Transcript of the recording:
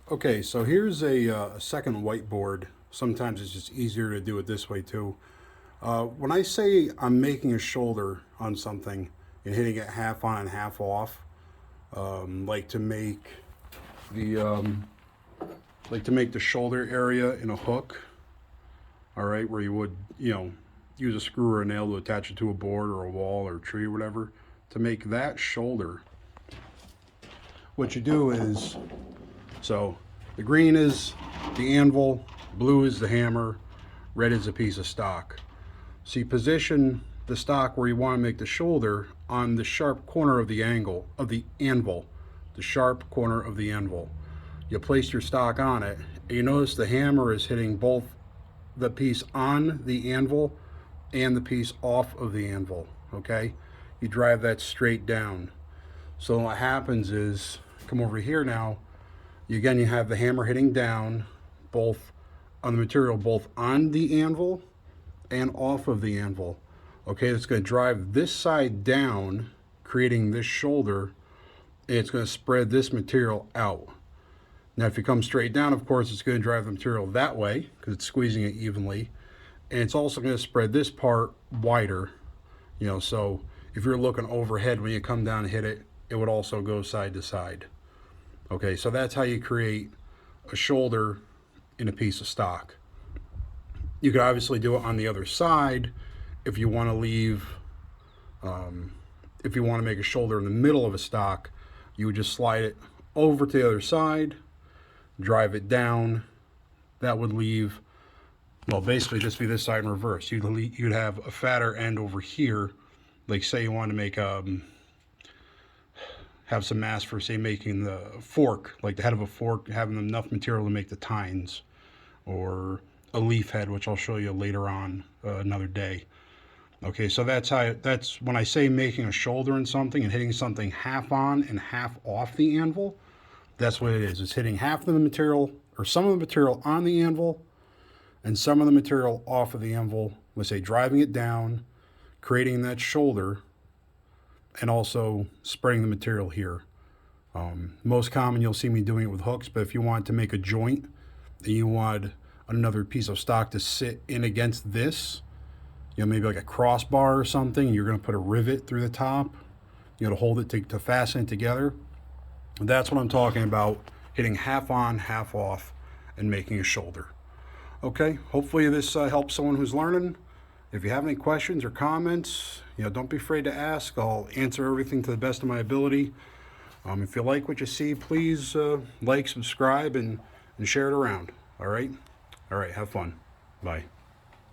Okay, so here's a second whiteboard. Sometimes it's just easier to do it this way too. When I say I'm making a shoulder on something and hitting it half on and half off, like to make the shoulder area in a hook. All right, where you would use a screw or a nail to attach it to a board or a wall or a tree or whatever. To make that shoulder, what you do is so the green is the anvil, blue is the hammer, red is a piece of stock. So you position the stock where you want to make the shoulder on the sharp corner of the angle of the anvil, the sharp corner of the anvil. You place your stock on it, and you notice the hammer is hitting both the piece on the anvil and the piece off of the anvil. Okay, you drive that straight down. So what happens is, come over here now. Again, you have the hammer hitting down, both on the material, both on the anvil and off of the anvil. Okay, it's going to drive this side down, creating this shoulder, and it's going to spread this material out. Now, if you come straight down, of course, it's going to drive the material that way because it's squeezing it evenly, and it's also going to spread this part wider. So if you're looking overhead when you come down and hit it, it would also go side to side. Okay, so that's how you create a shoulder in a piece of stock. You could obviously do it on the other side if you want to if you want to make a shoulder in the middle of a stock. You would just slide it over to the other side, drive it down. That would leave, well, basically just be this side in reverse. You'd have a fatter end over here. Like say you want to make have some mass for, say, making the fork, like the head of a fork, having enough material to make the tines, or a leaf head, which I'll show you later on another day. Okay, so that's when I say making a shoulder in something and hitting something half on and half off the anvil, that's what it is. It's hitting half of the material, or some of the material on the anvil, and some of the material off of the anvil, let's say driving it down, creating that shoulder, and also spreading the material here. Most common, you'll see me doing it with hooks, but if you want to make a joint and you want another piece of stock to sit in against this, maybe like a crossbar or something, you're going to put a rivet through the top, to hold it to fasten it together. That's what I'm talking about, hitting half on, half off, and making a shoulder. Okay, hopefully this helps someone who's learning. If you have any questions or comments, don't be afraid to ask. I'll answer everything to the best of my ability. If you like what you see, please like, subscribe, and share it around. All right? All right, have fun. Bye.